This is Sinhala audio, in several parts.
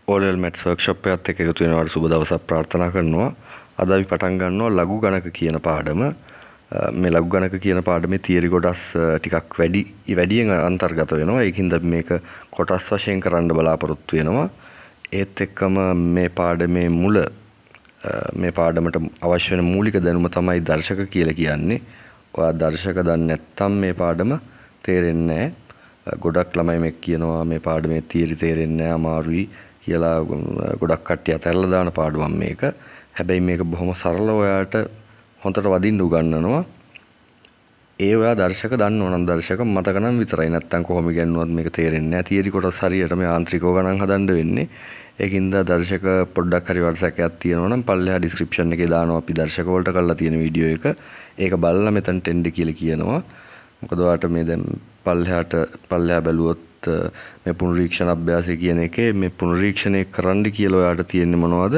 ඕලෙවල් මැත්ස් වර්ක්ෂොප් එකත් එක්ක එකතු වෙනවට සුබ දවසක් ප්‍රාර්ථනා කරනවා. අද අපි පටන් ගන්නවා ලඝු ගණක කියන පාඩම. මේ ලඝු ගණක කියන පාඩමේ තියරි කොටස් ටිකක් වැඩියෙන් අන්තර්ගත වෙනවා. ඒකින්ද අපි මේක කොටස් වශයෙන් කරන්න බලාපොරොත්තු වෙනවා. ඒත් එක්කම මේ පාඩමේ මේ පාඩමට අවශ්‍ය වෙන මූලික දැනුම තමයි දර්ශක කියලා කියන්නේ. ඔයා දර්ශක දන්නේ නැත්නම් මේ පාඩම තේරෙන්නේ නැහැ. ගොඩක් ළමයි මේ කියනවා මේ පාඩමේ තියරි තේරෙන්නේ නැහැ අමාරුයි කියලා ගොඩක් කට්ටිය අතහැරලා දාන පාඩමක් මේක. හැබැයි මේක බොහොම සරලව ඔයාට හොඳට වදින්න උගන්වනවා. ඒ ඔයා දර්ශක දන්න ඕනම් දර්ශක මතක නම් විතරයි. නැත්තම් කොහොම ඉගෙනුවත් මේක තේරෙන්නේ නැහැ. තියරි කොටස් හරියටම යාන්ත්‍රිකව ගණන් හදන්න වෙන්නේ. ඒකින්ද දර්ශක පොඩ්ඩක් හරි වර්ෂයක් තියෙනවා නම් පල්ලෙහා ඩිස්ක්‍රිප්ෂන් එකේ දානවා අපි දර්ශක වලට කරලා තියෙන වීඩියෝ එක. ඒක බලලා මෙතනට එන්න කියලා කියනවා. මොකද ඔයාට මේ දැන් පල්ලෙහා බැලුවොත් මේ පුනරීක්ෂණ අභ්‍යාසය කියන එකේ මේ පුනරීක්ෂණය කරන්න කියලා ඔයාට තියෙන්නේ මොනවද?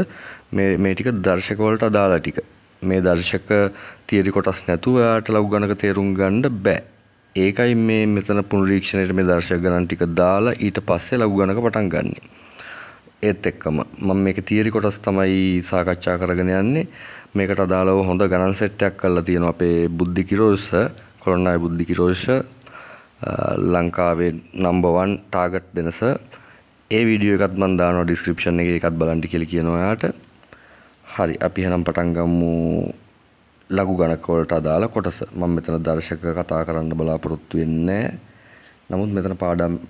මේ ටික දර්ශක වලට අදාළ ටික. මේ දර්ශක තියරි කොටස් නැතුව ඔයාට ලඝු ගණක තේරුම් ගන්න බෑ. ඒකයි මේ මෙතන පුනරීක්ෂණයට මේ දර්ශක ගණන් ටික දාලා ඊට පස්සේ ලඝු ගණක පටන් ගන්නෙ. ඒත් එක්කම මම මේකේ තියරි කොටස් තමයි සාකච්ඡා කරගෙන යන්නේ. මේකට අදාළව හොඳ ගණන් සෙට් එකක් කරලා තියෙනවා අපේ බුද්ධිකිරෝෂ කොරණායි බුද්ධිකිරෝෂ ලංකාවේ නම්බර් 1 ටාගට් දෙනස. ඒ වීඩියෝ එකත් මම දානවා ඩිස්ක්‍රිප්ෂන් එකේ ඒකත් බලන්න කියලා කියනවා ඔයාට. හරි අපි එහෙනම් පටන් ගමු ලඝු ගණක වලට අදාළ කොටස. මම මෙතන දර්ශක කතා කරන්න බලාපොරොත්තු වෙන්නේ නැහැ. නමුත් මෙතන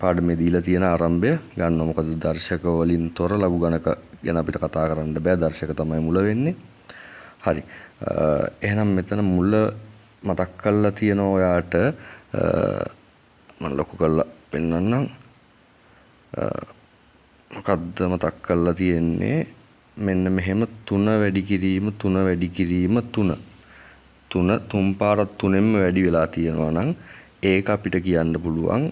පාඩමේ දීලා තියෙන ආරම්භය ගන්නවා. මොකද දර්ශක වලින් තොර ලඝු ගණක ගැන අපිට කතා කරන්න බෑ. දර්ශක තමයි මුල වෙන්නේ. හරි. එහෙනම් මෙතන මුල මතක් කරලා තියෙනවා ඔයාට මම ලොකු කරලා පෙන්නන්නම්. මොකද්ද මතක් කරලා තියෙන්නේ? මෙන්න මෙහෙම 3 වැඩි කිරීම 3 වැඩි කිරීම 3 තුන් පාරක් 3ෙන්ම වැඩි වෙලා තියෙනවා නම් ඒක අපිට කියන්න පුළුවන්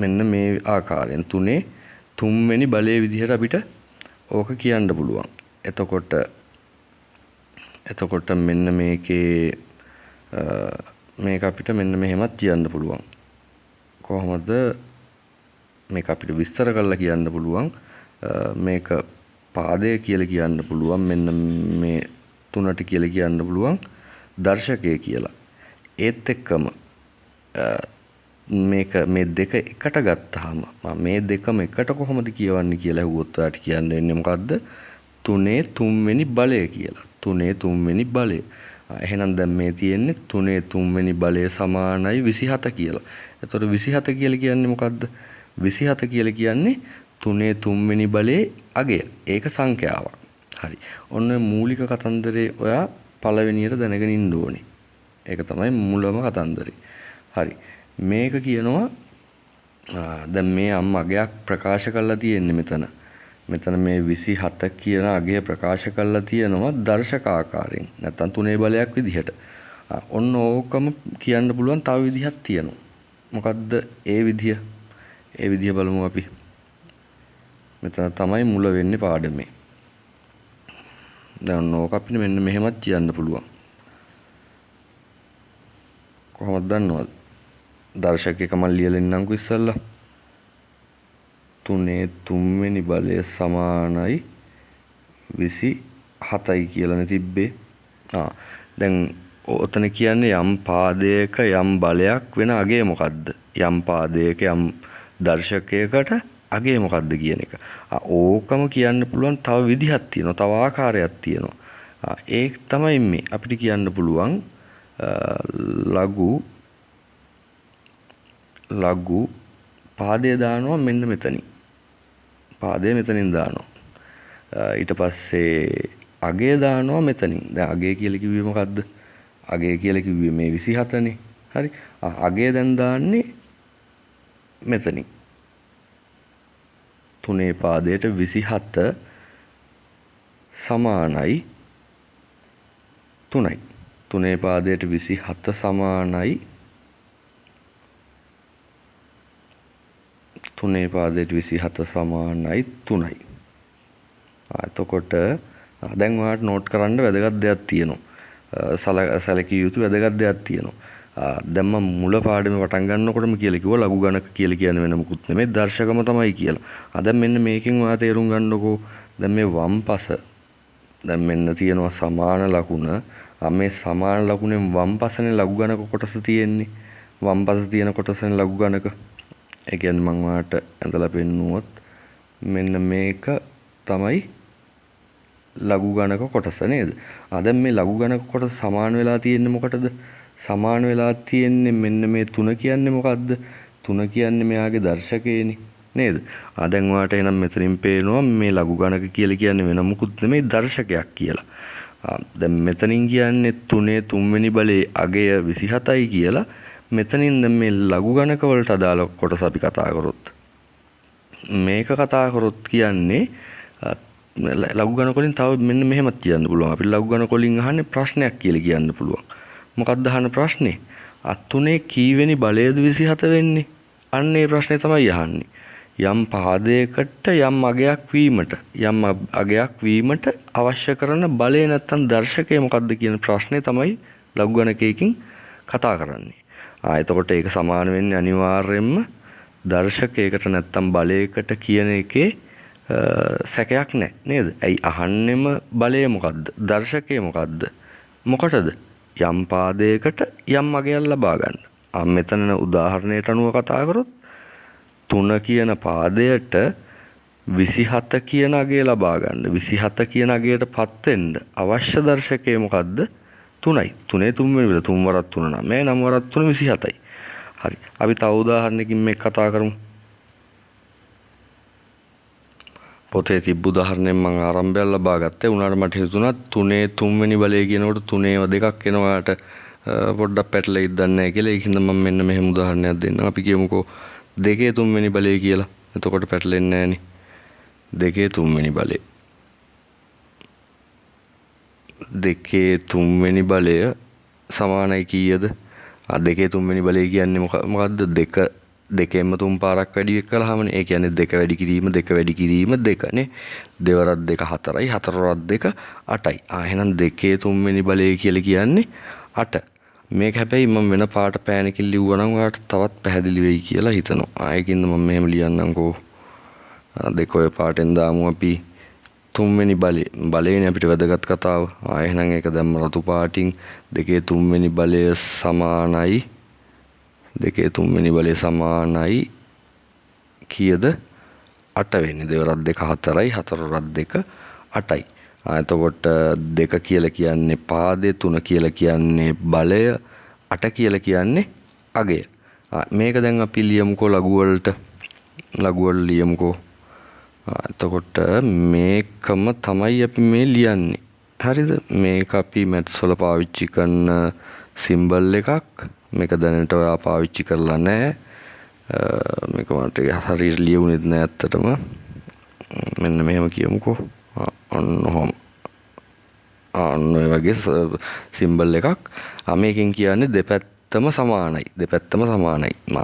මෙන්න මේ ආකාරයෙන් 3 තුන්වෙනි බලයේ විදිහට අපිට ඕක කියන්න පුළුවන්. එතකොට මෙන්න මේකේ මේක අපිට මෙන්න මෙහෙමත් කියන්න පුළුවන්. කොහොමද මේක අපිට විස්තර කරලා කියන්න පුළුවන්. මේක පාදය කියලා කියන්න පුළුවන්. මෙන්න මේ 3ට කියලා කියන්න පුළුවන් දර්ශකය කියලා. ඒත් එක්කම මේ දෙක එකට ගත්තාම මේ දෙකම එකට කොහොමද කියවන්නේ කියලා ඇහුවොත් ඔයාලට කියන්න වෙන්නේ මොකද්ද? 3 තුන්වෙනි බලය කියලා. 3 තුන්වෙනි බලය. එහෙනම් දැන් මේ තියෙන්නේ 3 තුන්වෙනි බලය සමානයි 27 කියලා. එතකොට 27 කියලා කියන්නේ මොකද්ද? 27 කියලා කියන්නේ 3 තුන්වෙනි බලයේ අගය. ඒක සංඛ්‍යාවක්. හරි. ඔන්න මූලික කතන්දරේ ඔයා පළවෙනියට දැනගෙන ඉන්න ඕනේ. ඒක තමයි මුලම කතන්දරේ. හරි. මේක කියනවා දැන් මේ අගයක් ප්‍රකාශ කරලා තියෙන්නේ මෙතන. මෙතන මේ 27 කියන අගය ප්‍රකාශ කරලා තියෙනවා දර්ශක ආකාරයෙන්. නැත්තම් 3 බලයක් විදිහට. ඔන්න ඕකම කියන්න පුළුවන් තව විදිහක් තියෙනවා. මොකද්ද ඒ විදිය? ඒ විදිය බලමු අපි. මෙතන තමයි මුල වෙන්නේ පාඩමේ. දැන් ඕක අපිට මෙන්න මෙහෙමත් කියන්න පුළුවන්. කොහොමද දන්නවද? දර්ශකයක මම ලියලා ඉන්නම්කෝ ඉස්සල්ලා. 3 තුන්වෙනි බලය සමානයි 27යි කියලානේ තිබ්බේ. දැන් ඔතන කියන්නේ යම් පාදයක යම් බලයක් වෙන අගය මොකද්ද? යම් පාදයක යම් දර්ශකයකට අගය මොකද්ද කියන එක. ඕකම කියන්න පුළුවන් තව විදිහක් තියෙනවා. තව ආකාරයක් තියෙනවා. ඒක තමයි මේ අපිට කියන්න පුළුවන් ලඝු පාදය දානවා මෙන්න මෙතනින්. පාදය මෙතනින් දානවා. ඊට පස්සේ අගය දානවා මෙතනින්. දැන් අගය කියලා කිව්වේ මොකද්ද? අගය කියලා කිව්වේ මේ 27නේ. හරි. අගය දැන් දාන්නේ මෙතනින්. 3 පාදයට 27 සමානයි 3යි. 3 පාදයට 27 සමානයි 3 පාදයට 27 සමානයි 3යි. එතකොට දැන් ඔයාලට නෝට් කරන්න වැදගත් දෙයක් තියෙනවා. සැලකිය යුතු වැදගත් දෙයක් තියෙනවා. දැන් මම මුල පාඩමේ පටන් ගන්නකොටම කියලා කිව්වා ලඝු ගණක කියලා කියන්නේ වෙන මොකුත් නෙමෙයි දර්ශකම තමයි කියලා. දැන් මෙන්න මේකෙන් ඔයා තේරුම් ගන්නකෝ. දැන් මේ වම්පස දැන් මෙන්න තියෙනවා සමාන ලකුණ. මේ සමාන ලකුණෙන් වම්පසනේ ලඝු ගණක කොටස තියෙන්නේ. වම්පස තියෙන කොටසනේ ලඝු ගණක. ඒ කියන්නේ මම ඔයාලට ඇඳලා පෙන්නුවොත් මෙන්න මේක තමයි ලඝු ගණක කොටස නේද? දැන් මේ ලඝු ගණක කොටස සමාන වෙලා තියෙන්නේ මොකටද? සමාන වෙලා තියෙන්නේ මෙන්න මේ 3 කියන්නේ මොකද්ද? 3 කියන්නේ මෙයාගේ දර්ශකයනේ නේද? දැන් ඔයාලට එහෙනම් මෙතනින් පේනවා මේ ලඝු ගණක කියලා කියන්නේ වෙන මොකුත් නෙමෙයි දර්ශකයක් කියලා. දැන් මෙතනින් කියන්නේ 3 3වෙනි බලයේ අගය 27යි කියලා. මෙතනින් දැන් මේ ලඝු ගණක වලට අදාළ කොටස අපි කතා කරොත් මේක කතා කරොත් කියන්නේ ලඝු ගණක වලින් තව මෙන්න මෙහෙමත් කියන්න පුළුවන්. අපිට ලඝු ගණක වලින් අහන්නේ ප්‍රශ්නයක් කියලා කියන්න පුළුවන්. මොකක්ද අහන ප්‍රශ්නේ? 3 කීවෙනි බලයද 27 වෙන්නේ? අන්න ඒ ප්‍රශ්නේ තමයි අහන්නේ. යම් පාදයකට යම් අගයක් වීමට අවශ්‍ය කරන බලය නැත්තම් දර්ශකය මොකක්ද කියන ප්‍රශ්නේ තමයි ලඝු ගණකයකින් කතා කරන්නේ. එතකොට ඒක සමාන වෙන්නේ අනිවාර්යයෙන්ම දර්ශකයකට නැත්තම් බලයකට කියන එකේ සැකයක් නැහැ නේද? ඇයි අහන්නෙම බලය මොකද්ද? දර්ශකය මොකද්ද? මොකටද? යම් පාදයකට යම් අගයක් ලබා ගන්න. මෙතන උදාහරණයට අනුව කතා කරොත් 3 කියන පාදයට 27 කියන අගය ලබා ගන්න. 27 කියන අගයටපත් වෙන්න අවශ්‍ය දර්ශකය මොකද්ද? 3යි. 3 3 වෙනි 3 වරක් 3 9 9 වරක් 3 27යි. හරි. අපි තව උදාහරණයකින් මේක කතා කරමු. පොතේ තිබ්බ උදාහරණයෙන් මම ආරම්භය ලබා ගත්තේ. උනාට මට හිතුණා 3 3වෙනි බලය කියනකොට 3 දෙකක් එනවාට පොඩ්ඩක් පැටලෙයිද දන්නේ නැහැ කියලා. ඒකින්ද මම මෙන්න මෙහෙම උදාහරණයක් දෙන්නම්. අපි කියමුකෝ 2 3වෙනි බලය කියලා. එතකොට පැටලෙන්නේ නැහනේ. 2 3වෙනි බලය. 2 3වෙනි බලය සමානයි කීයද? 2 3වෙනි බලය කියන්නේ මොකද්ද? 2 දෙකෙන්ම 3 පාරක් වැඩි කළාමනේ. ඒ කියන්නේ 2 වැඩි කිරීම 2 වැඩි කිරීම 2 නේ. 2 වරක් 2 4යි 4 වරක් 2 8යි. එහෙනම් 2 3වෙනි බලය කියලා කියන්නේ 8. මේක හැබැයි මම වෙන පාට පෑනකින් ලිව්වා නම් ඔයාලට තවත් පැහැදිලි වෙයි කියලා හිතනවා. ඒකින්ද මම මෙහෙම ලියන්නම්කෝ. 2 ඔය පාටෙන් දාමු අපි 3වෙනි බලයනේ අපිට වැදගත් කතාව. එහෙනම් ඒක දැම්ම රතු පාටින් 2 3වෙනි බලය සමානයි 2 3වෙනි බලය සමානයි කීයද? 8 වෙන්නේ. 2 වරක් 2 4යි 4 වරක් 2 8යි. එතකොට 2 කියලා කියන්නේ පාදේ, 3 කියලා කියන්නේ බලය, 8 කියලා කියන්නේ අගය. මේක දැන් අපි ලියමුකෝ ලඝු වලට ලියමුකෝ. එතකොට මේකම තමයි අපි මේ ලියන්නේ. හරිද? මේක අපි මැත්ස් වල පාවිච්චි කරන සිම්බල් එකක්. මේක දැනට ඔයා පාවිච්චි කරලා නැහැ. මේක මට හරියට ලියුණෙත් නෑ ඇත්තටම. මෙන්න මෙහෙම කියමුකෝ. ඔන්න ඔය වගේ සිම්බල් එකක්. මේකෙන් කියන්නේ දෙපැත්තම සමානයි.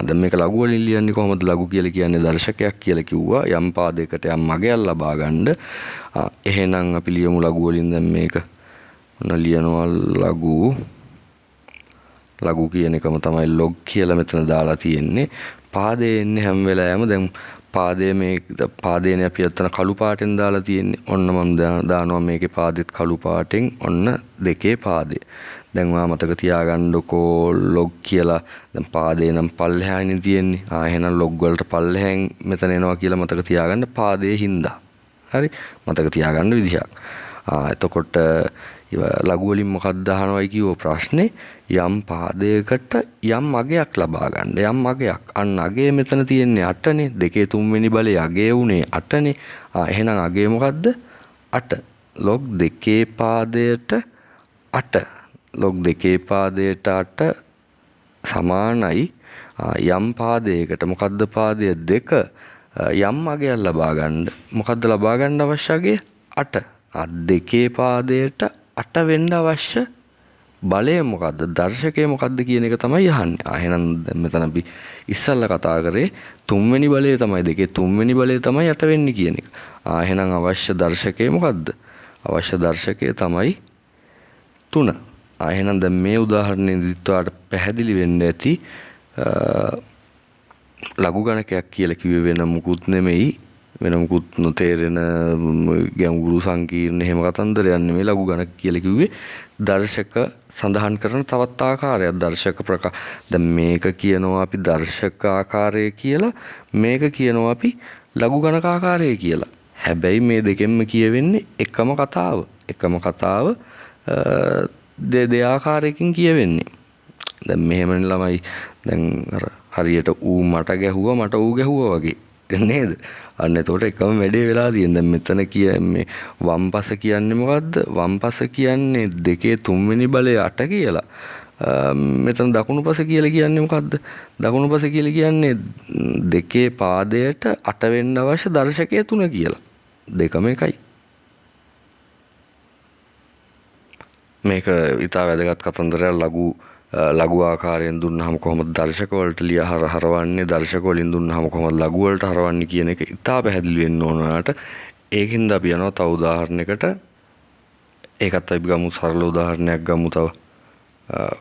දැන් මේක ලඝු වලින් ලියන්නේ කොහොමද? ලඝු කියලා කියන්නේ දර්ශකයක් කියලා කිව්වා. යම් පාදයකට යම් අගයක් ලබා ගන්න. එහෙනම් අපි ලියමු ලඝු වලින් දැන් මේක. ඔන්න ලියනවා ලඝු කියන එකම තමයි log කියලා මෙතන දාලා තියෙන්නේ. පාදේ එන්නේ හැම වෙලාවෙම දැන් පාදේනේ අපි අතන කළු පාටෙන් දාලා තියෙන්නේ. ඔන්න මම දානවා මේකේ පාදෙත් කළු පාටෙන්. ඔන්න 2 පාදේ. දැන් ඔයා මතක තියාගන්නකෝ log කියලා. දැන් පාදේ නම් පල්ලෙහානේ තියෙන්නේ. එහෙනම් log වලට පල්ලෙහෙන් මෙතන එනවා කියලා මතක තියාගන්න පාදේ හින්දා. හරි? මතක තියාගන්න විදිහක්. එතකොට ලඝු වලින් මොකක්ද අහනවයි කියෝ ප්‍රශ්නේ? යම් පාදයකට යම් අගයක් ලබා ගන්න. යම් අගයක්. අන්න අගය මෙතන තියෙන්නේ 8නේ. 2 3වෙනි බලයේ අගය උනේ 8නේ. එහෙනම් අගය මොකද්ද? 8. log 2 පාදයට 8. log 2 පාදයට 8 සමානයි යම් පාදයකට මොකද්ද පාදය 2 යම් අගයක් ලබා ගන්න. මොකද්ද ලබා ගන්න අවශ්‍ය අගය? 8. 2 පාදයට 8 වෙන්න අවශ්‍ය බලය මොකද්ද? දර්ශකය මොකද්ද කියන එක තමයි අහන්නේ. එහෙනම් දැන් මෙතන අපි ඉස්සල්ලා කතා කරේ 3වෙනි බලය තමයි 2 3වෙනි බලය තමයි 8 වෙන්නේ කියන එක. එහෙනම් අවශ්‍ය දර්ශකය මොකද්ද? අවශ්‍ය දර්ශකය තමයි 3. එහෙනම් දැන් මේ උදාහරණයේදීත් ඔයාලට පැහැදිලි වෙන්න ඇති ලඝු ගණකයක් කියලා කිව්වේ වෙන මුකුත් නෙමෙයි, වෙන මුකුත් නොතේරෙන ගැඹුරු සංකීර්ණ එහෙම කතන්දරයක් නෙමෙයි. ලඝු ගණක කියලා කිව්වේ දර්ශක සඳහන් කරන තවත් ආකාරයක්. දර්ශක දැන් මේක කියනවා අපි දර්ශක ආකාරය කියලා, මේක කියනවා අපි ලඝු ගණක ආකාරය කියලා. හැබැයි මේ දෙකෙන්ම කියවෙන්නේ එකම කතාව. එකම කතාව දෙආකාරයකින් කියවෙන්නේ. දැන් මෙහෙමනේ ළමයි, දැන් අර හරියට ඌ මට ගැහුවා මට ඌ ගැහුවා වගේ නේද? අන්න එතකොට එකම වැඩේ වෙලා තියෙන. දැන් මෙතන මේ වම්පස කියන්නේ මොකද්ද? වම්පස කියන්නේ 2/3 වෙනි බලය 8 කියලා. මෙතන දකුණුපස කියලා කියන්නේ මොකද්ද? දකුණුපස කියලා කියන්නේ 2 පාදයට 8 වෙන්න අවශ්‍ය දර්ශකය 3 කියලා. දෙකම එකයි. මේක ඉතා වැදගත් කතන්දරයක්. ලඝු ආකාරයෙන් දුන්නාම කොහොමද දර්ශක වලට හරවන්නේ, දර්ශක වලින් දුන්නාම කොහොමද ලඝු වලට හරවන්නේ කියන එක ඉතා පැහැදිලි වෙන්න ඕන ඔයාලට. ඒකින්ද අපි යනවා තව උදාහරණයකට. ඒකත් අපි ගමු, සරල උදාහරණයක් ගමු තව.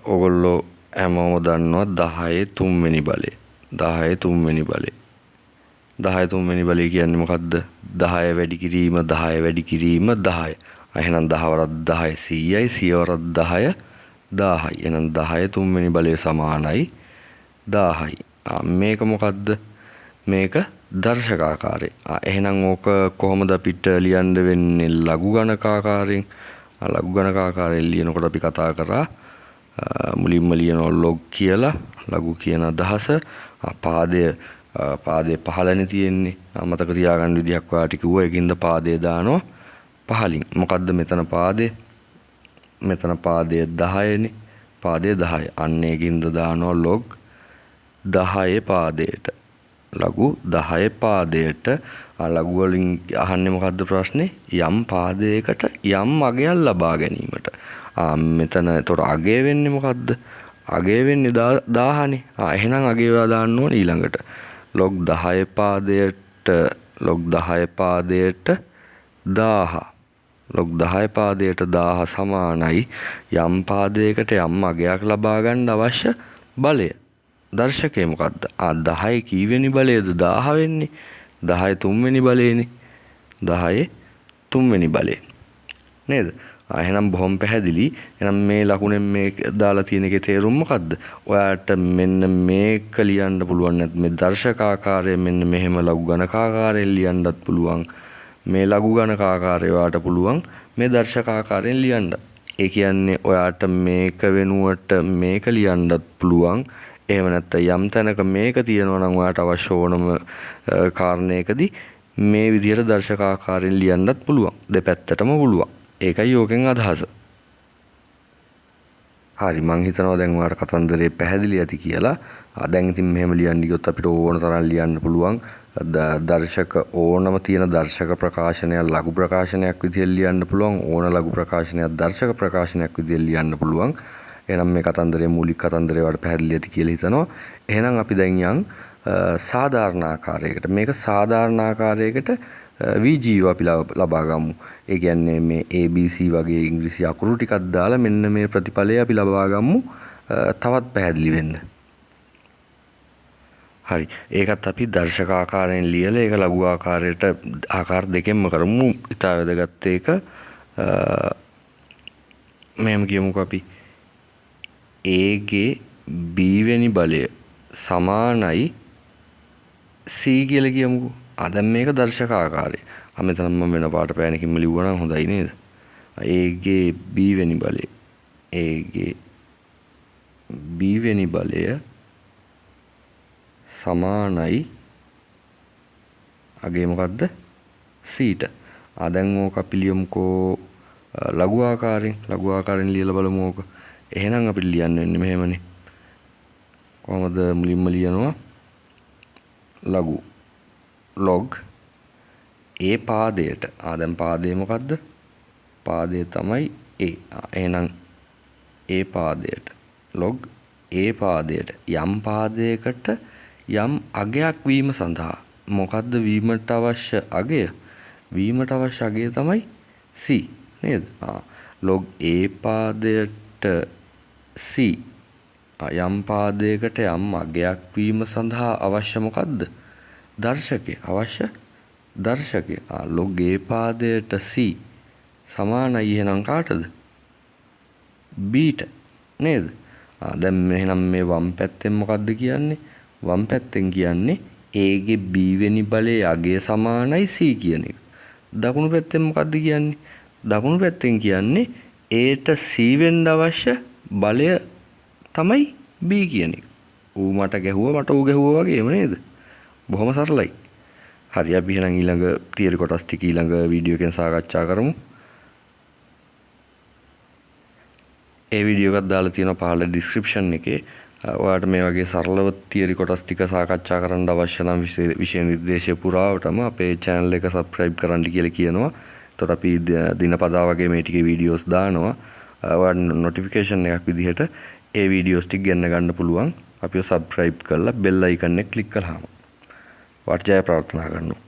ඕගොල්ලෝ හැමෝම දන්නවා 10/3 වෙනි බලය. 10/3 වෙනි බලය. 10/3 වෙනි බලය කියන්නේ මොකද්ද? 10 වැඩි කිරීම 10 වැඩි කිරීම 10. එහෙනම් 10 වරක් 10 100යි, 100 වරක් 10 1000යි. එහෙනම් 10/3 වෙනි බලය සමානයි 1000යි. මේක මොකද්ද? මේක දර්ශක ආකාරය. එහෙනම් ඕක කොහොමද අපිට ලියන්න වෙන්නේ? ලඝු ගණක ආකාරයෙන්. ලඝු ගණක ආකාරයෙන් ලියනකොට අපි කතා කරා මුලින්ම ලියනවා log කියලා, ලඝු කියන අදහස. පාදයේ පහළනේ තියෙන්නේ. මතක තියාගන්න විදිහක් ඔයාලට කිව්වා. ඒකින්ද පාදයේ දානවා පහළින්. මොකද්ද මෙතන පාදේ? මෙතන පාදයේ 10නේ. පාදයේ 10. අන්න ඒකින්ද දානවා log 10 පාදයට. ලඝු 10 පාදයට. ලඝු වලින් අහන්නේ මොකද්ද ප්‍රශ්නේ? යම් පාදයකට යම් අගයක් ලබා ගැනීමට. මෙතන එතකොට අගය වෙන්නේ මොකද්ද? අගය වෙන්නේ 1000නේ. එහෙනම් අගය වෙලා දාන්න ඕනේ ඊළඟට. log 10 පාදයට 1000. log 10 පාදයට 1000 සමානයි යම් පාදයකට යම් අගයක් ලබා ගන්න අවශ්‍ය බලය. දර්ශකය මොකද්ද? 10 කීවෙනි බලයද 1000 වෙන්නේ? 10/3 වෙනි බලයනේ. 10/3 වෙනි බලය. නේද? එහෙනම් බොහොම පැහැදිලි. එහෙනම් මේ ලකුණෙන් මේ දාලා තියෙන එකේ තේරුම මොකද්ද? ඔයාලට මෙන්න මේක ලියන්න පුළුවන්. නැත්නම් මේ දර්ශක ආකාරය මෙන්න මෙහෙම ලඝු ගණක ආකාරයෙන් ලියන්නත් පුළුවන්. මේ ලඝු ගණක ආකාරය ඔයාලට පුළුවන් මේ දර්ශක ආකාරයෙන් ලියන්න. ඒ කියන්නේ ඔයාලට මේක වෙනුවට මේක ලියන්නත් පුළුවන්. එහෙම නැත්නම් යම් තැනක මේක තියෙනවා නම් ඔයාලට අවශ්‍ය ඕනම කාරණයකදී මේ විදිහට දර්ශක ආකාරයෙන් ලියන්නත් පුළුවන්. දෙපැත්තටම පුළුවන්. ඒකයි යෝගෙන් අදහස. හරි, මං හිතනවා දැන් ඔයාලට කතන්දරේ පැහැදිලි ඇති කියලා. දැන් ඉතින් මෙහෙම ලියන්න ගියොත් අපිට ඕන තරම් ලියන්න පුළුවන්. දර්ශක ඕනම තියෙන දර්ශක ප්‍රකාශනයක් ලඝු ප්‍රකාශනයක් විදිහට ලියන්න පුළුවන්. ඕන ලඝු ප්‍රකාශනයක් දර්ශක ප්‍රකාශනයක් විදිහට ලියන්න පුළුවන්. එහෙනම් මේ කතන්දරේ මූලික කතන්දරේ වලට පැහැදිලි ඇති කියලා හිතනවා. එහෙනම් අපි දැන් යන් සාධාරණ ආකාරයකට. මේක සාධාරණ ආකාරයකට VGU අපි ලබා ගමු. ඒ කියන්නේ මේ ABC වගේ ඉංග්‍රීසි අකුරු ටිකක් දාලා මෙන්න මේ ප්‍රතිඵලය අපි ලබා ගමු තවත් පැහැදිලි වෙන්න. හරි. ඒකත් අපි දර්ශක ආකාරයෙන් ලියලා ඒක ලඝු ආකාරයට ආකාර දෙකෙන්ම කරමු. ඉතා වැදගත් ඒක. මෙහෙම කියමුකෝ අපි A ගේ B වෙනි බලය සමානයි C කියලා කියමුකෝ. දැන් මේක දර්ශක ආකාරය. මෙතන මම වෙන පාට පෑනකින්ම ලිව්වා නම් හොඳයි නේද? A ගේ B වෙනි බලය. A ගේ B වෙනි බලය සමානයි අගේ මොකද්ද? C ට. දැන් ඕක අපි ලියමුකෝ ලඝු ආකාරයෙන්. ලඝු ආකාරයෙන් ලියලා බලමු ඕක. එහෙනම් අපිට ලියන්න වෙන්නේ මෙහෙමනේ. කොහොමද මුලින්ම ලියනවා? ලඝු log A පාදයට. දැන් පාදය මොකද්ද? පාදය තමයි A. එහෙනම් A පාදයට log A පාදයට යම් පාදයකට යම් අගයක් වීම සඳහා මොකද්ද වීමට අවශ්‍ය අගය? වීමට අවශ්‍ය අගය තමයි C නේද? log A පාදයට C යම් පාදයකට යම් අගයක් වීම සඳහා අවශ්‍ය මොකද්ද? දර්ශකය. අවශ්‍ය දර්ශකය. log A පාදයට C සමානයි එහෙනම් කාටද? B ට නේද? දැන් එහෙනම් මේ වම් පැත්තෙන් මොකද්ද කියන්නේ? වම් පැත්තෙන් කියන්නේ A ගේ B වෙනි බලයේ අගය සමානයි C කියන එක. දකුණු පැත්තෙන් මොකද්ද කියන්නේ? දකුණු පැත්තෙන් කියන්නේ A ට C වෙන්න අවශ්‍ය බලය තමයි B කියන එක. ඌ මට ගැහුවා මට ඌ ගැහුවා වගේම නේද? බොහොම සරලයි. හරි අපි එහෙනම් ඊළඟ තියරි කොටස් ටික ඊළඟ වීඩියෝ එකෙන් සාකච්ඡා කරමු. ඒ වීඩියෝ එකක් දාලා තියෙනවා පහළ ඩිස්ක්‍රිප්ෂන් එකේ. ඔයාලට මේ වගේ සරලව තියරි කොටස් ටික සාකච්ඡා කරන්න අවශ්‍ය නම් විෂය නිර්දේශය පුරාවටම අපේ channel එක subscribe කරන්න කියලා කියනවා. එතකොට අපි දිනපතා වගේ මේ ටිකේ වීඩියෝස් දානවා. ඔයාලට notification එකක් විදිහට ඒ වීඩියෝස් ටික ගන්න ගන්න පුළුවන්. අපිව subscribe කරලා bell icon එක click කළාම. වාට ජය ප්‍රාර්ථනා කරනවා.